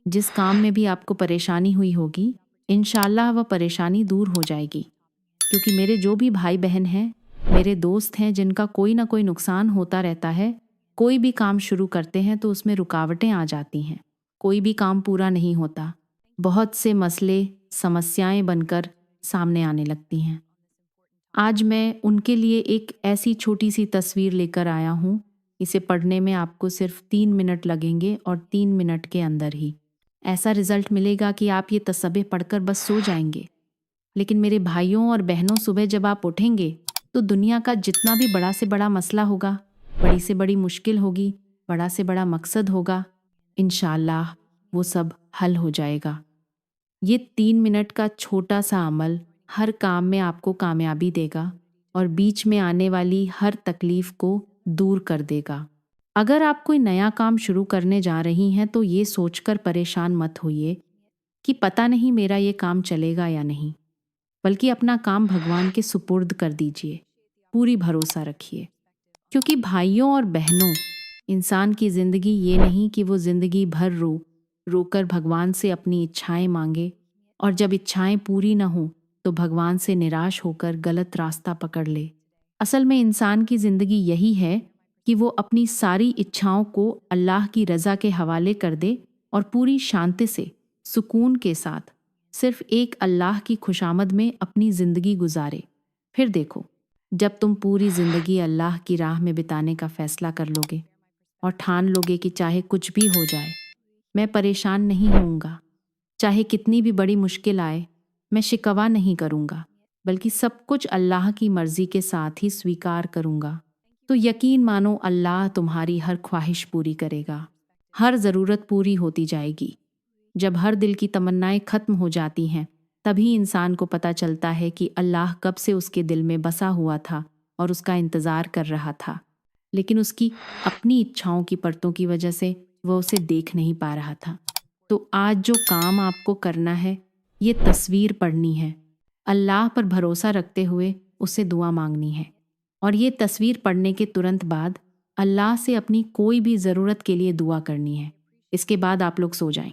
जिस काम में भी आपको परेशानी हुई होगी, इंशाअल्लाह वह परेशानी दूर हो जाएगी। क्योंकि मेरे जो भी भाई बहन हैं, मेरे दोस्त हैं जिनका कोई ना कोई नुकसान होता रहता है, कोई भी काम शुरू करते हैं तो उसमें रुकावटें आ जाती हैं, कोई भी काम पूरा नहीं होता, बहुत से मसले समस्याएं बनकर सामने आने लगती हैं। आज मैं उनके लिए एक ऐसी छोटी सी तस्वीर लेकर आया हूँ। इसे पढ़ने में आपको सिर्फ 3 मिनट लगेंगे और 3 मिनट के अंदर ही ऐसा रिजल्ट मिलेगा कि आप ये तस्बीह पढ़कर बस सो जाएंगे। लेकिन मेरे भाइयों और बहनों, सुबह जब आप उठेंगे तो दुनिया का जितना भी बड़ा से बड़ा मसला होगा, बड़ी से बड़ी मुश्किल होगी, बड़ा से बड़ा मकसद होगा, इंशाअल्लाह वो सब हल हो जाएगा। ये 3 मिनट का छोटा सा अमल हर काम में आपको कामयाबी देगा और बीच में आने वाली हर तकलीफ को दूर कर देगा। अगर आप कोई नया काम शुरू करने जा रही हैं तो ये सोचकर परेशान मत होइए कि पता नहीं मेरा ये काम चलेगा या नहीं, बल्कि अपना काम भगवान के सुपुर्द कर दीजिए, पूरी भरोसा रखिए। क्योंकि भाइयों और बहनों, इंसान की ज़िंदगी ये नहीं कि वो ज़िंदगी भर रोकर भगवान से अपनी इच्छाएं मांगे और जब इच्छाएं पूरी न हो तो भगवान से निराश होकर गलत रास्ता पकड़ ले। असल में इंसान की ज़िंदगी यही है कि वो अपनी सारी इच्छाओं को अल्लाह की रज़ा के हवाले कर दे और पूरी शांति से, सुकून के साथ सिर्फ एक अल्लाह की खुशामद में अपनी ज़िंदगी गुजारे। फिर देखो, जब तुम पूरी ज़िंदगी अल्लाह की राह में बिताने का फ़ैसला कर लोगे और ठान लोगे कि चाहे कुछ भी हो जाए, मैं परेशान नहीं होऊंगा, चाहे कितनी भी बड़ी मुश्किल आए, मैं शिकवा नहीं करूंगा, बल्कि सब कुछ अल्लाह की मर्ज़ी के साथ ही स्वीकार करूंगा, तो यकीन मानो अल्लाह तुम्हारी हर ख्वाहिश पूरी करेगा, हर ज़रूरत पूरी होती जाएगी। जब हर दिल की तमन्नाएं ख़त्म हो जाती हैं, तभी इंसान को पता चलता है कि अल्लाह कब से उसके दिल में बसा हुआ था और उसका इंतज़ार कर रहा था, लेकिन उसकी अपनी इच्छाओं की परतों की वजह से वह उसे देख नहीं पा रहा था। तो आज जो काम आपको करना है, ये तस्वीर पढ़नी है, अल्लाह पर भरोसा रखते हुए उससे दुआ मांगनी है, और ये तस्वीर पढ़ने के तुरंत बाद अल्लाह से अपनी कोई भी ज़रूरत के लिए दुआ करनी है। इसके बाद आप लोग सो जाएं।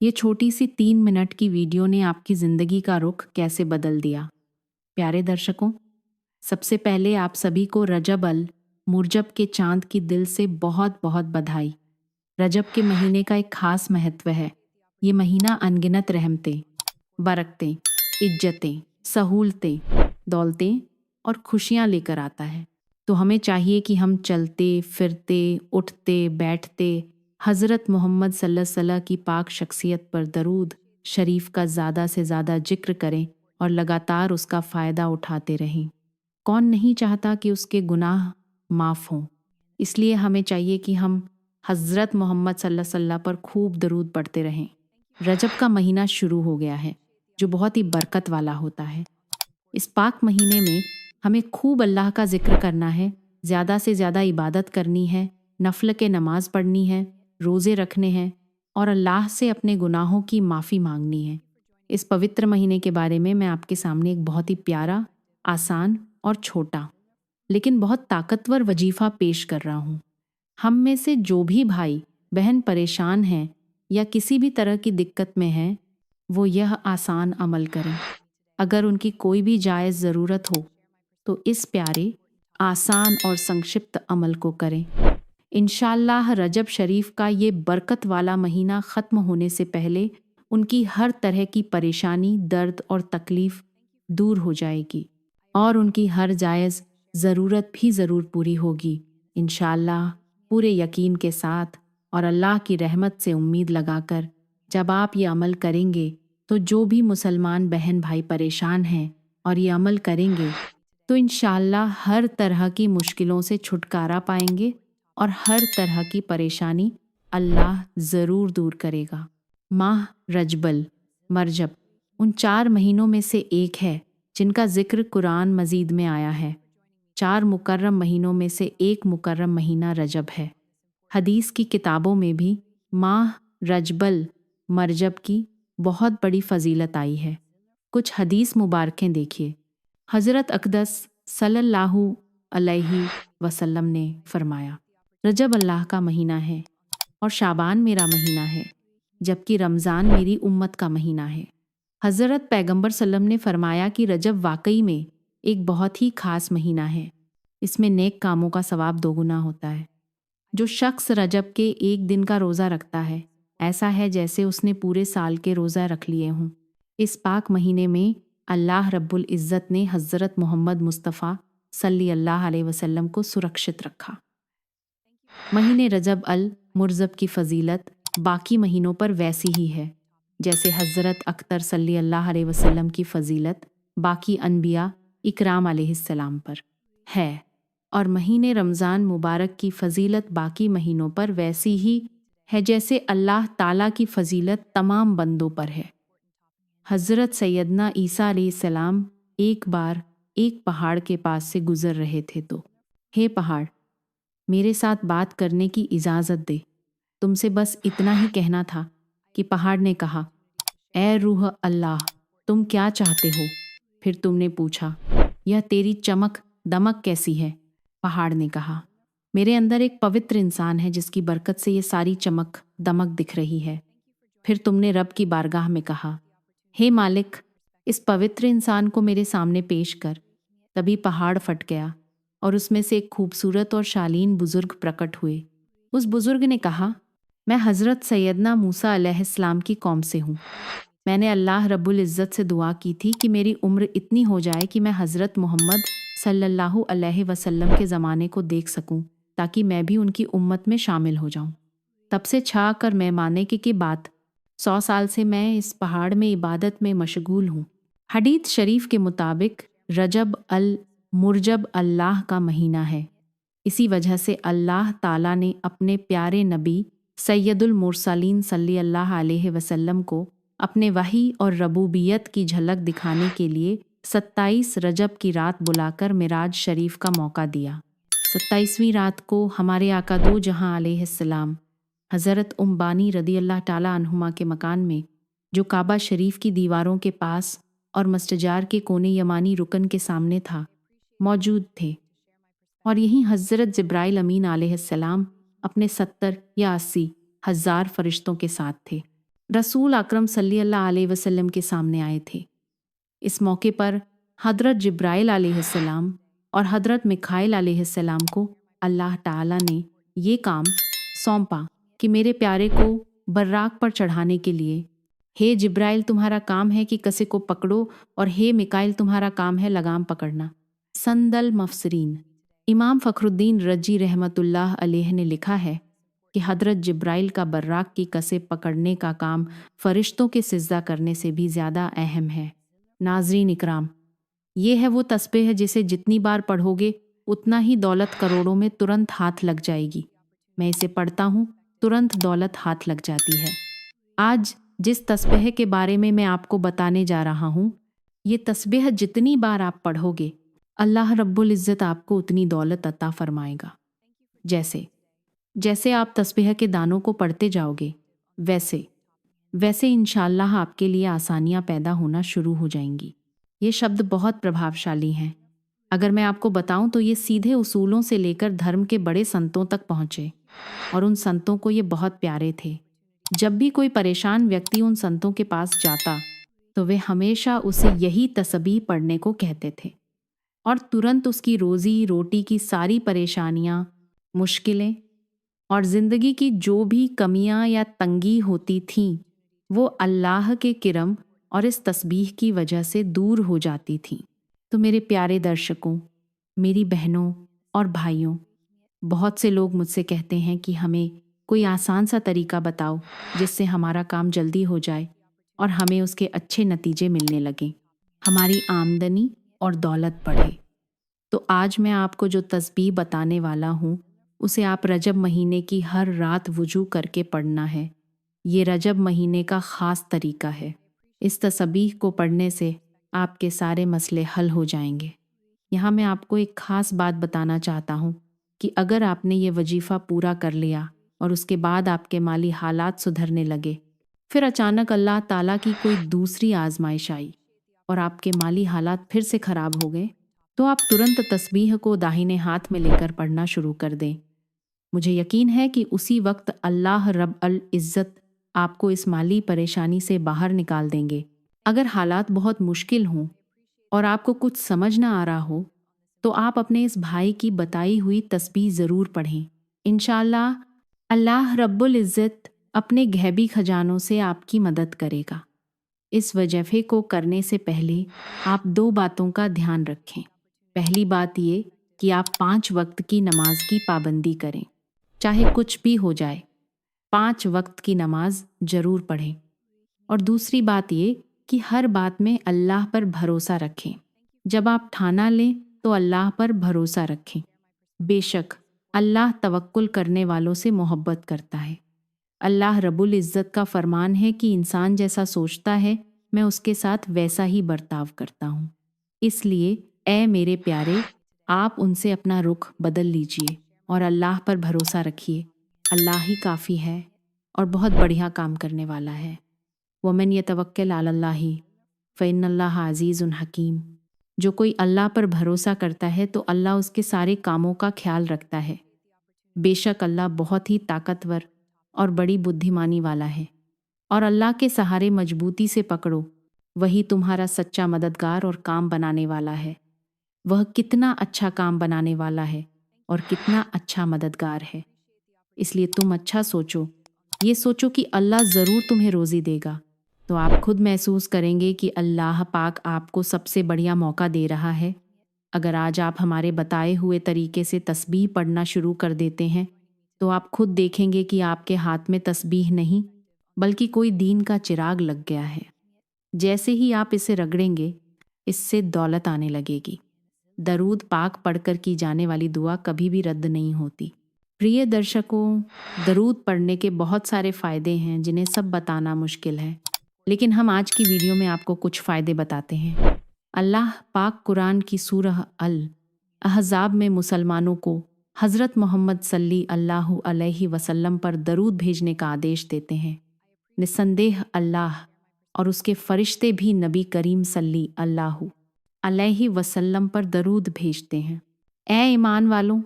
ये छोटी सी 3 मिनट की वीडियो ने आपकी ज़िंदगी का रुख कैसे बदल दिया। प्यारे दर्शकों, सबसे पहले आप सभी को रजब अल मुरजब के चांद की दिल से बहुत बहुत बधाई। रजब के महीने का एक खास महत्व है। ये महीना अनगिनत रहमतें, बरकतें, इज्जतें, सहूलतें, दौलतें और खुशियाँ लेकर आता है। तो हमें चाहिए कि हम चलते फिरते उठते बैठते हज़रत मोहम्मद सल्लल्लाहु अलैहि वसल्लम की पाक शख्सियत पर दरूद शरीफ का ज़्यादा से ज़्यादा जिक्र करें और लगातार उसका फ़ायदा उठाते रहें। कौन नहीं चाहता कि उसके गुनाह माफ़ हों। इसलिए हमें चाहिए कि हम हज़रत मोहम्मद सल्लल्लाहु अलैहि वसल्लम पर खूब दरूद पढ़ते रहें। रजब का महीना शुरू हो गया है, जो बहुत ही बरकत वाला होता है। इस पाक महीने में हमें खूब अल्लाह का जिक्र करना है, ज़्यादा से ज़्यादा इबादत करनी है, नफल के नमाज पढ़नी है, रोज़े रखने हैं और अल्लाह से अपने गुनाहों की माफ़ी मांगनी है। इस पवित्र महीने के बारे में मैं आपके सामने एक बहुत ही प्यारा, आसान और छोटा लेकिन बहुत ताकतवर वजीफ़ा पेश कर रहा हूँ। हम में से जो भी भाई बहन परेशान हैं या किसी भी तरह की दिक्कत में हैं, वो यह आसान अमल करें। अगर उनकी कोई भी जायज़ ज़रूरत हो तो इस प्यारे, आसान और संक्षिप्त अमल को करें। इंशाअल्लाह रजब शरीफ का ये बरकत वाला महीना ख़त्म होने से पहले उनकी हर तरह की परेशानी, दर्द और तकलीफ़ दूर हो जाएगी और उनकी हर जायज़ ज़रूरत भी ज़रूर पूरी होगी इंशाअल्लाह, पूरे यकीन के साथ और अल्लाह की रहमत से उम्मीद लगाकर। जब आप ये अमल करेंगे तो जो भी मुसलमान बहन भाई परेशान हैं और ये अमल करेंगे तो इंशाअल्लाह हर तरह की मुश्किलों से छुटकारा पाएंगे और हर तरह की परेशानी अल्लाह ज़रूर दूर करेगा। माह रजबल मरजब उन 4 महीनों में से एक है जिनका जिक्र कुरान मजीद में आया है। 4 मुकर्रम महीनों में से एक मुकर्रम महीना रजब है। हदीस की किताबों में भी माह रजबल मरजब की बहुत बड़ी फजीलत आई है। कुछ हदीस मुबारकें देखिए। हज़रत अक़दस सल्लल्लाहु अलैहि वसल्लम ने फरमाया, रजब अल्लाह का महीना है और शाबान मेरा महीना है। जबकि रमज़ान मेरी उम्मत का महीना है। हज़रत पैगंबर सल्लम ने फरमाया कि रजब वाकई में एक बहुत ही ख़ास महीना है। इसमें नेक कामों का सवाब दोगुना होता है। जो शख्स रजब के एक दिन का रोज़ा रखता है, ऐसा है जैसे उसने पूरे साल के रोज़ा रख लिए हों। इस पाक महीने में अल्लाह रब्बुल इज़्ज़त ने हज़रत मोहम्मद मुस्तफ़ा सल्लल्लाहु अलैहि वसल्लम को सुरक्षित रखा। महीने रजब अल मुर्ज़ब की फ़जीलत बाकी महीनों पर वैसी ही है जैसे हज़रत अख्तर सल्लल्लाहु अलैहि वसल्लम की फ़जीलत बाकी अनबिया इकराम अलैहिस्सलाम पर है, और महीने रमज़ान मुबारक की फ़जीलत बाकी महीनों पर वैसी ही है जैसे अल्लाह ताला की फ़जीलत तमाम बंदों पर है। हज़रत सैयदना ईसा अलैहिस्सलाम एक बार एक पहाड़ के पास से गुज़र रहे थे तो, हे पहाड़, मेरे साथ बात करने की इजाज़त दे, तुमसे बस इतना ही कहना था। कि पहाड़ ने कहा, ए रूह अल्लाह, तुम क्या चाहते हो? फिर तुमने पूछा, यह तेरी चमक दमक कैसी है? पहाड़ ने कहा, मेरे अंदर एक पवित्र इंसान है जिसकी बरकत से ये सारी चमक दमक दिख रही है। फिर तुमने रब की बारगाह में कहा, हे मालिक, इस पवित्र इंसान को मेरे सामने पेश कर। तभी पहाड़ फट गया और उसमें से एक खूबसूरत और शालीन बुजुर्ग प्रकट हुए। उस बुजुर्ग ने कहा, मैं हज़रत सैयदना मूसा अलैहिस्सलाम की कौम से हूँ। मैंने अल्लाह रब्बुल इज़्ज़त से दुआ की थी कि मेरी उम्र इतनी हो जाए कि मैं हज़रत मोहम्मद सल्लल्लाहु अलैहि वसल्लम के ज़माने को देख सकूं, ताकि मैं भी उनकी उम्मत में शामिल हो जाऊं। तब से छा कर मैं माने की बात 100 साल से मैं इस पहाड़ में इबादत में मशगूल हूँ। हदीस शरीफ के मुताबिक रजब अल मुर्जब अल्लाह का महीना है। इसी वजह से अल्लाह ताला ने अपने प्यारे नबी सैयदुल मुरसलीन सल्लल्लाहु अलैहि वसल्लम को अपने वही और रबूबियत की झलक दिखाने के लिए 27 रजब की रात बुलाकर मिराज शरीफ का मौका दिया। 27वीं रात को हमारे आका दो जहां अलैहिस्सलाम हज़रत बानी रदी अल्लाह ताला अन्हुमा के मकान में, जो काबा शरीफ की दीवारों के पास और मस्तजार के कोने यमानी रुकन के सामने था, मौजूद थे। और यहीं हज़रत जिब्राइल अमीन अलैहिस्सलाम अपने 70 या 80 हज़ार फरिश्तों के साथ थे। रसूल अकरम सल्लल्लाहु अलैहि वसल्लम के सामने आए थे। इस मौके पर हज़रत जिब्राइल अलैहिस्सलाम और हज़रत मिखाइल अलैहिस्सलाम को अल्लाह ताला ने ये काम सौंपा कि मेरे प्यारे को बर्राक पर चढ़ाने के लिए, हे जिब्राइल तुम्हारा काम है कि कसे को पकड़ो, और हे मिकाइल तुम्हारा काम है लगाम पकड़ना। संदल मफसरीन इमाम फ़खरुद्दीन रजी रहमतुल्लाह अलैह ने लिखा है कि हज़रत जिब्राइल का बर्राक की कसे पकड़ने का काम फ़रिश्तों के सिजदा करने से भी ज़्यादा अहम है। नाज़रीन इकराम, ये है वो तस्बीह है जिसे जितनी बार पढ़ोगे उतना ही दौलत करोड़ों में तुरंत हाथ लग जाएगी। मैं इसे पढ़ता हूँ, तुरंत दौलत हाथ लग जाती है। आज जिस तस्बीह के बारे में मैं आपको बताने जा रहा हूँ, ये तस्बीह जितनी बार आप पढ़ोगे, अल्लाह रब्बुल इज़्ज़त आपको उतनी दौलत अता फरमाएगा। जैसे जैसे आप तस्बीह के दानों को पढ़ते जाओगे, वैसे वैसे इंशाअल्लाह आपके लिए आसानियाँ पैदा होना शुरू हो जाएंगी। ये शब्द बहुत प्रभावशाली हैं। अगर मैं आपको बताऊं तो ये सीधे उसूलों से लेकर धर्म के बड़े संतों तक पहुँचे, और उन संतों को ये बहुत प्यारे थे। जब भी कोई परेशान व्यक्ति उन संतों के पास जाता तो वे हमेशा उसे यही तस्बीह पढ़ने को कहते थे, और तुरंत उसकी रोज़ी रोटी की सारी परेशानियाँ, मुश्किलें और ज़िंदगी की जो भी कमियां या तंगी होती थीं, वो अल्लाह के किरम और इस तस्बीह की वजह से दूर हो जाती थीं। तो मेरे प्यारे दर्शकों, मेरी बहनों और भाइयों, बहुत से लोग मुझसे कहते हैं कि हमें कोई आसान सा तरीका बताओ जिससे हमारा काम जल्दी हो जाए और हमें उसके अच्छे नतीजे मिलने लगें, हमारी आमदनी और दौलत बढ़े। तो आज मैं आपको जो तस्बीह बताने वाला हूँ, उसे आप रजब महीने की हर रात वुजू करके पढ़ना है। ये रजब महीने का ख़ास तरीका है। इस तस्बीह को पढ़ने से आपके सारे मसले हल हो जाएंगे। यहाँ मैं आपको एक ख़ास बात बताना चाहता हूँ कि अगर आपने ये वजीफ़ा पूरा कर लिया और उसके बाद आपके माली हालात सुधरने लगे, फिर अचानक अल्लाह ताला की कोई दूसरी आजमाइश आई और आपके माली हालात फिर से ख़राब हो गए, तो आप तुरंत तस्बीह को दाहिने हाथ में लेकर पढ़ना शुरू कर दें। मुझे यकीन है कि उसी वक्त अल्लाह रब अल इज़्ज़त आपको इस माली परेशानी से बाहर निकाल देंगे। अगर हालात बहुत मुश्किल हों और आपको कुछ समझ ना आ रहा हो तो आप अपने इस भाई की बताई हुई तस्बीह ज़रूर पढ़ें। इंशाअल्लाह अल्लाह रब्बुल इज़्ज़त अपने गैबी खजानों से आपकी मदद करेगा। इस वजीफे को करने से पहले आप 2 बातों का ध्यान रखें। पहली बात ये कि आप 5 वक्त की नमाज की पाबंदी करें। चाहे कुछ भी हो जाए, 5 वक्त की नमाज ज़रूर पढ़ें। और दूसरी बात ये कि हर बात में अल्लाह पर भरोसा रखें। जब आप ठाना लें तो अल्लाह पर भरोसा रखें। बेशक अल्लाह तवक्कुल करने वालों से मोहब्बत करता है। अल्लाह रब्बुल इज़्ज़त का फरमान है कि इंसान जैसा सोचता है मैं उसके साथ वैसा ही बर्ताव करता हूँ। इसलिए ए मेरे प्यारे, आप उनसे अपना रुख बदल लीजिए और अल्लाह पर भरोसा रखिए। अल्लाह ही काफ़ी है और बहुत बढ़िया काम करने वाला है। वमन यतवक्कल अलल्लाहि फ़इन्नल्लाह अज़ीज़ुन हकीम। जो कोई अल्लाह पर भरोसा करता है तो अल्लाह उसके सारे कामों का ख्याल रखता है। बेशक अल्लाह बहुत ही ताकतवर और बड़ी बुद्धिमानी वाला है। और अल्लाह के सहारे मजबूती से पकड़ो, वही तुम्हारा सच्चा मददगार और काम बनाने वाला है। वह कितना अच्छा काम बनाने वाला है और कितना अच्छा मददगार है। इसलिए तुम अच्छा सोचो, ये सोचो कि अल्लाह ज़रूर तुम्हें रोज़ी देगा। तो आप खुद महसूस करेंगे कि अल्लाह पाक आपको सबसे बढ़िया मौका दे रहा है। अगर आज आप हमारे बताए हुए तरीके से तस्बीह पढ़ना शुरू कर देते हैं तो आप खुद देखेंगे कि आपके हाथ में तस्बीह नहीं बल्कि कोई दीन का चिराग लग गया है। जैसे ही आप इसे रगड़ेंगे, इससे दौलत आने लगेगी। दरूद पाक पढ़कर की जाने वाली दुआ कभी भी रद्द नहीं होती। प्रिय दर्शकों, दरूद पढ़ने के बहुत सारे फ़ायदे हैं जिन्हें सब बताना मुश्किल है, लेकिन हम आज की वीडियो में आपको कुछ फ़ायदे बताते हैं। अल्लाह पाक कुरान की सूरह अल अहज़ाब में मुसलमानों को हज़रत मोहम्मद सल्लल्लाहु अलैहि वसल्लम पर दरूद भेजने का आदेश देते हैं। निस्संदेह अल्लाह और उसके फ़रिश्ते भी नबी करीम सल्लल्लाहु अलैहि वसल्लम पर दरूद भेजते हैं। ए ईमान वालों,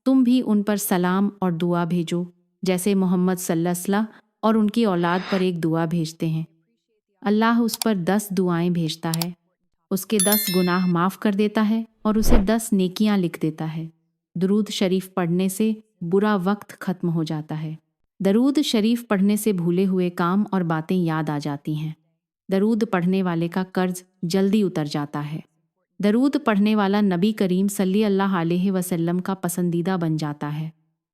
तुम भी उन पर सलाम और दुआ भेजो जैसे मोहम्मद सल्लल्लाहु अलैहि वसल्लम और उनकी औलाद पर एक दुआ भेजते हैं। अल्लाह उस पर 10 दुआएं भेजता है, उसके 10 गुनाह माफ़ कर देता है और उसे 10 नेकियां लिख देता है। दरूद शरीफ पढ़ने से बुरा वक्त ख़त्म हो जाता है। दरूद शरीफ पढ़ने से भूले हुए काम और बातें याद आ जाती हैं। दरूद पढ़ने वाले का कर्ज जल्दी उतर जाता है। दरूद पढ़ने वाला नबी करीम सल्लल्लाहु अलैहि वसल्लम का पसंदीदा बन जाता है।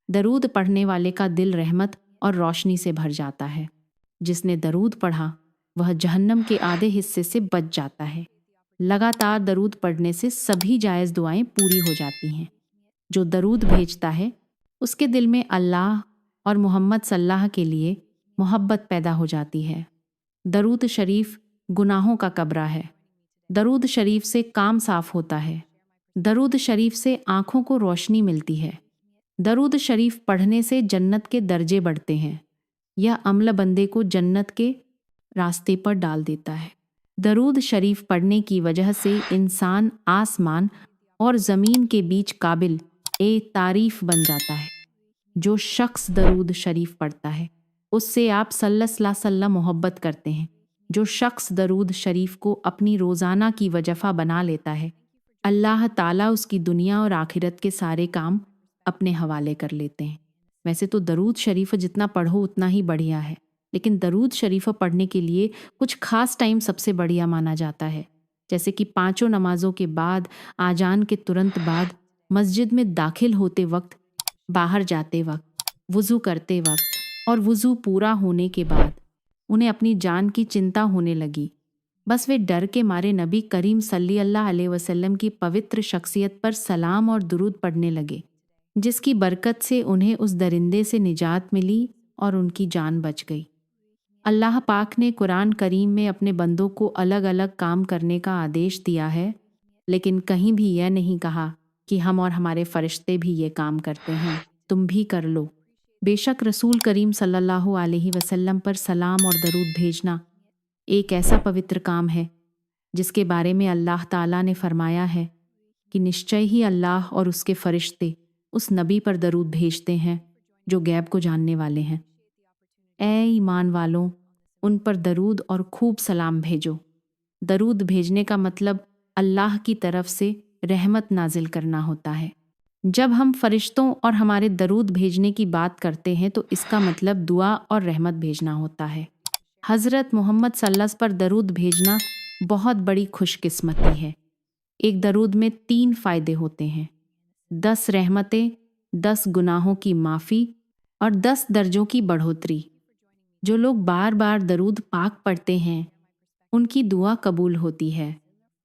दरूद पढ़ने वाले का दिल रहमत और रोशनी से भर जाता है। जिसने दरूद पढ़ा वह जहन्नम के आधे हिस्से से बच जाता है। लगातार दरूद पढ़ने से सभी जायज़ दुआएं पूरी हो जाती हैं। जो दरूद भेजता है उसके दिल में अल्लाह और मोहम्मद सल्लल्लाहु के लिए मोहब्बत पैदा हो जाती है। दरूद शरीफ गुनाहों का कब्रा है। दरूद शरीफ से काम साफ होता है। दरूद शरीफ से आँखों को रोशनी मिलती है। दरूद शरीफ पढ़ने से जन्नत के दर्जे बढ़ते हैं। यह अमल बंदे को जन्नत के रास्ते पर डाल देता है। दरूद शरीफ पढ़ने की वजह से इंसान आसमान और ज़मीन के बीच काबिल ए तारीफ बन जाता है। जो शख्स दरूद शरीफ पढ़ता है उससे आप सल्लल्लाहु अलैहि वसल्लम मोहब्बत करते हैं। जो शख्स दरूद शरीफ को अपनी रोज़ाना की वजफ़ा बना लेता है, अल्लाह ताला उसकी दुनिया और आखिरत के सारे काम अपने हवाले कर लेते हैं। वैसे तो दरूद शरीफ जितना पढ़ो उतना ही बढ़िया है, लेकिन दरूद शरीफ पढ़ने के लिए कुछ खास टाइम सबसे बढ़िया माना जाता है। जैसे कि 5 नमाज़ों के बाद, आजान के तुरंत बाद, मस्जिद में दाखिल होते वक्त, बाहर जाते वक्त, वुज़ू करते वक्त और वुज़ू पूरा होने के बाद। उन्हें अपनी जान की चिंता होने लगी। बस वे डर के मारे नबी करीम सल्लल्लाहु अलैहि वसल्लम की पवित्र शख्सियत पर सलाम और दुरूद पढ़ने लगे, जिसकी बरकत से उन्हें उस दरिंदे से निजात मिली और उनकी जान बच गई। अल्लाह पाक ने कुरान करीम में अपने बंदों को अलग अलग काम करने का आदेश दिया है, लेकिन कहीं भी यह नहीं कहा कि हम और हमारे फरिश्ते भी ये काम करते हैं, तुम भी कर लो। बेशक रसूल करीम सल्लल्लाहु अलैहि वसल्लम पर सलाम और दरूद भेजना एक ऐसा पवित्र काम है जिसके बारे में अल्लाह ताला ने फरमाया है कि निश्चय ही अल्लाह और उसके फरिश्ते उस नबी पर दरूद भेजते हैं जो गैब को जानने वाले हैं। ए ईमान वालों, उन पर दरूद और खूब सलाम भेजो। दरूद भेजने का मतलब अल्लाह की तरफ से रहमत नाजिल करना होता है। जब हम फरिश्तों और हमारे दरूद भेजने की बात करते हैं तो इसका मतलब दुआ और रहमत भेजना होता है। हज़रत मोहम्मद सल्लल्लाहु पर दरूद भेजना बहुत बड़ी खुशकिस्मती है। एक दरूद में 3 फ़ायदे होते हैं: 10 रहमतें, 10 गुनाहों की माफ़ी और 10 दर्जों की बढ़ोतरी। जो लोग बार बार दरूद पाक पढ़ते हैं उनकी दुआ कबूल होती है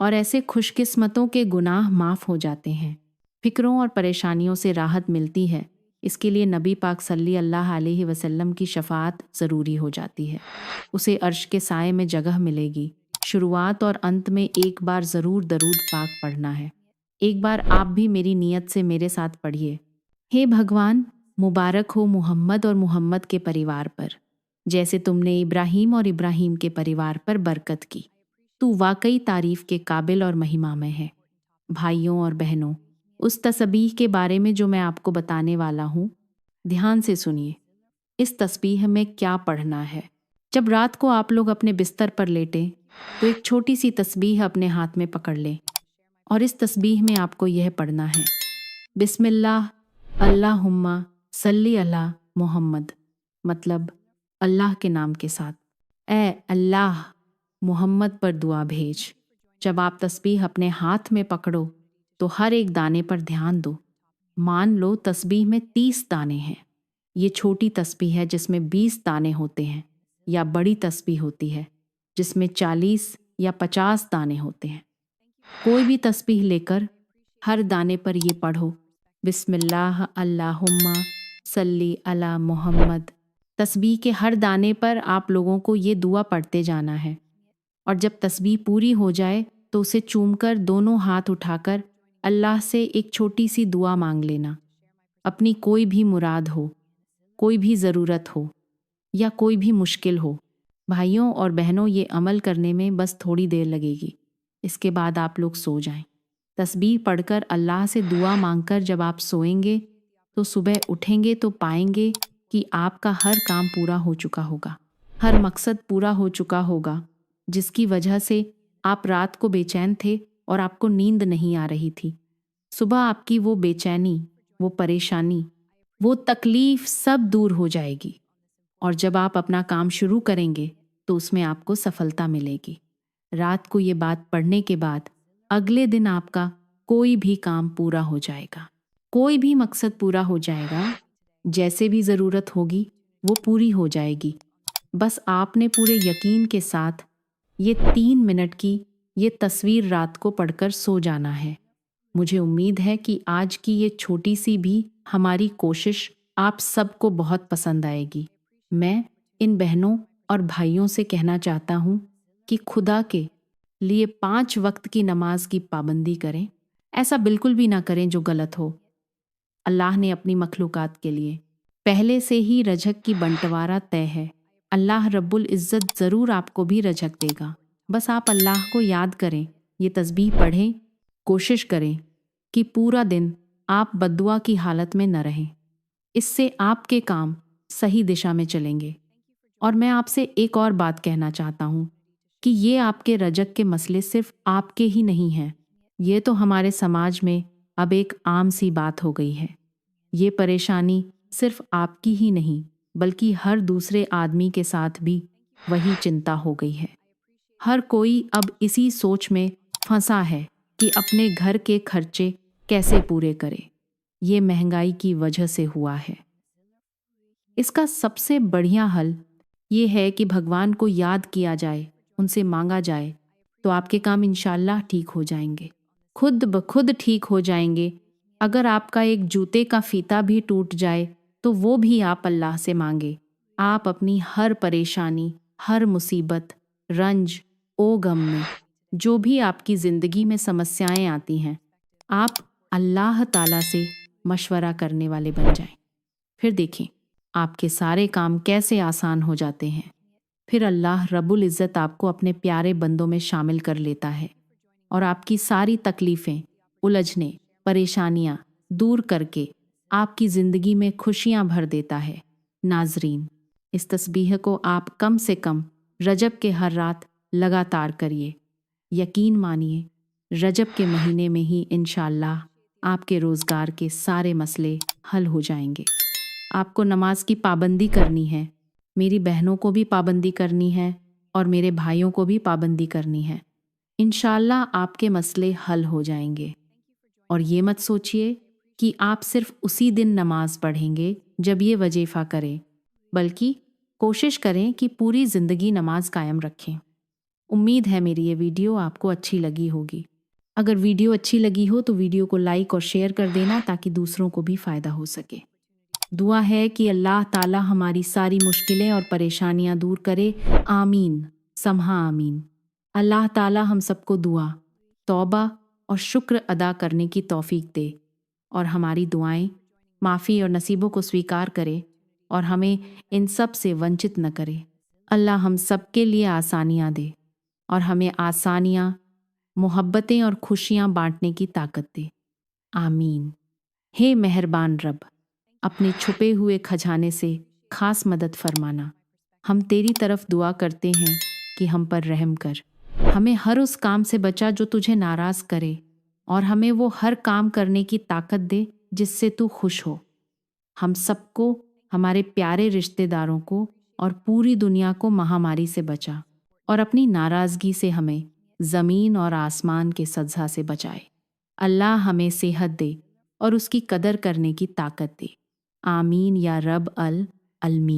और ऐसे खुशकिस्मतों के गुनाह माफ़ हो जाते हैं। फ़िक्रों और परेशानियों से राहत मिलती है। इसके लिए नबी पाक सल्लल्लाहु अलैहि वसल्लम की शफ़ाअत ज़रूरी हो जाती है। उसे अर्श के साए में जगह मिलेगी। शुरुआत और अंत में एक बार ज़रूर दरूद पाक पढ़ना है। एक बार आप भी मेरी नीयत से मेरे साथ पढ़िए। हे भगवान, मुबारक हो मुहम्मद और मुहम्मद के परिवार पर, जैसे तुमने इब्राहीम और इब्राहीम के परिवार पर बरकत की। तू वाकई तारीफ़ के काबिल और महिमामय है। भाइयों और बहनों, उस तस्बीह के बारे में जो मैं आपको बताने वाला हूँ, ध्यान से सुनिए। इस तस्बीह में क्या पढ़ना है? जब रात को आप लोग अपने बिस्तर पर लेटें तो एक छोटी सी तस्बीह अपने हाथ में पकड़ लें और इस तस्बीह में आपको यह पढ़ना है: बिस्मिल्लाह अल्लाहुम्मा सल्ली अला मोहम्मद। मतलब अल्लाह के नाम के साथ, ए अल्लाह, मोहम्मद पर दुआ भेज। जब आप तस्बीह अपने हाथ में पकड़ो तो हर एक दाने पर ध्यान दो। मान लो तस्बीह में 30 दाने हैं। ये छोटी तस्बीह है जिसमें 20 दाने होते हैं, या बड़ी तस्बीह होती है जिसमें 40 या 50 दाने होते हैं। कोई भी तस्बीह लेकर हर दाने पर ये पढ़ो: बिस्मिल्लाह अल्लाहुम्मा सल्ली अला मोहम्मद। तस्बीह के हर दाने पर आप लोगों को ये दुआ पढ़ते जाना है और जब तस्बीह पूरी हो जाए तो उसे चूमकर दोनों हाथ उठाकर अल्लाह से एक छोटी सी दुआ मांग लेना। अपनी कोई भी मुराद हो, कोई भी ज़रूरत हो या कोई भी मुश्किल हो। भाइयों और बहनों, ये अमल करने में बस थोड़ी देर लगेगी। इसके बाद आप लोग सो जाएं। तस्बीह पढ़कर अल्लाह से दुआ मांगकर जब आप सोएंगे तो सुबह उठेंगे तो पाएंगे कि आपका हर काम पूरा हो चुका होगा, हर मकसद पूरा हो चुका होगा जिसकी वजह से आप रात को बेचैन थे और आपको नींद नहीं आ रही थी। सुबह आपकी वो बेचैनी, वो परेशानी, वो तकलीफ सब दूर हो जाएगी और जब आप अपना काम शुरू करेंगे तो उसमें आपको सफलता मिलेगी। रात को ये बात पढ़ने के बाद अगले दिन आपका कोई भी काम पूरा हो जाएगा, कोई भी मकसद पूरा हो जाएगा। जैसे भी ज़रूरत होगी वो पूरी हो जाएगी। बस आपने पूरे यकीन के साथ ये 3 मिनट की ये तस्वीर रात को पढ़कर सो जाना है। मुझे उम्मीद है कि आज की ये छोटी सी भी हमारी कोशिश आप सबको बहुत पसंद आएगी। मैं इन बहनों और भाइयों से कहना चाहता हूँ कि खुदा के लिए 5 वक्त की नमाज की पाबंदी करें। ऐसा बिल्कुल भी ना करें जो गलत हो। अल्लाह ने अपनी मखलूकात के लिए पहले से ही रज़क की बंटवारा तय है। अल्लाह रब्बुल इज़्ज़त ज़रूर आपको भी रज़क देगा। बस आप अल्लाह को याद करें, ये तस्बीह पढ़ें, कोशिश करें कि पूरा दिन आप बद्दुआ की हालत में न रहें। इससे आपके काम सही दिशा में चलेंगे। और मैं आपसे एक और बात कहना चाहता हूँ कि ये आपके रज़क के मसले सिर्फ आपके ही नहीं हैं। ये तो हमारे समाज में अब एक आम सी बात हो गई है। ये परेशानी सिर्फ आपकी ही नहीं बल्कि हर दूसरे आदमी के साथ भी वही चिंता हो गई है। हर कोई अब इसी सोच में फंसा है कि अपने घर के खर्चे कैसे पूरे करे। ये महंगाई की वजह से हुआ है। इसका सबसे बढ़िया हल ये है कि भगवान को याद किया जाए, उनसे मांगा जाए, तो आपके काम इंशाल्लाह ठीक हो जाएंगे, खुद ब खुद ठीक हो जाएंगे। अगर आपका एक जूते का फीता भी टूट जाए तो वो भी आप अल्लाह से मांगे। आप अपनी हर परेशानी, हर मुसीबत, रंज ओ गम में जो भी आपकी ज़िंदगी में समस्याएं आती हैं, आप अल्लाह ताला से मशवरा करने वाले बन जाएं। फिर देखें आपके सारे काम कैसे आसान हो जाते हैं। फिर अल्लाह रब्बुल इज़्ज़त आपको अपने प्यारे बंदों में शामिल कर लेता है और आपकी सारी तकलीफ़ें, उलझने, परेशानियां दूर करके आपकी ज़िंदगी में खुशियां भर देता है। नाजरीन, इस तस्बीह को आप कम से कम रजब के हर रात लगातार करिए। यकीन मानिए, रजब के महीने में ही इंशाअल्लाह आपके रोज़गार के सारे मसले हल हो जाएंगे। आपको नमाज की पाबंदी करनी है, मेरी बहनों को भी पाबंदी करनी है और मेरे भाइयों को भी पाबंदी करनी है। इंशाअल्लाह आपके मसले हल हो जाएंगे। और ये मत सोचिए कि आप सिर्फ उसी दिन नमाज पढ़ेंगे जब ये वजीफ़ा करें, बल्कि कोशिश करें कि पूरी ज़िंदगी नमाज कायम रखें। उम्मीद है मेरी ये वीडियो आपको अच्छी लगी होगी। अगर वीडियो अच्छी लगी हो तो वीडियो को लाइक और शेयर कर देना ताकि दूसरों को भी फ़ायदा हो सके। दुआ है कि अल्लाह ताला हमारी सारी मुश्किलें और परेशानियां दूर करे। आमीन समहा आमीन। अल्लाह ताला हम सबको दुआ, तौबा और शुक्र अदा करने की तौफीक दे और हमारी दुआएं, माफ़ी और नसीबों को स्वीकार करे और हमें इन सब से वंचित न करे। अल्लाह हम सब के लिए आसानियाँ दे और हमें आसानियाँ, मोहब्बतें और खुशियाँ बांटने की ताकत दे। आमीन। हे मेहरबान रब, अपने छुपे हुए खजाने से खास मदद फरमाना। हम तेरी तरफ दुआ करते हैं कि हम पर रहम कर। हमें हर उस काम से बचा जो तुझे नाराज़ करे और हमें वो हर काम करने की ताकत दे जिससे तू खुश हो। हम सबको, हमारे प्यारे रिश्तेदारों को और पूरी दुनिया को महामारी से बचा और अपनी नाराज़गी से हमें ज़मीन और आसमान के सज़ा से बचाए। अल्लाह हमें सेहत दे और उसकी कदर करने की ताकत दे। आमीन या रब अल अलमीन।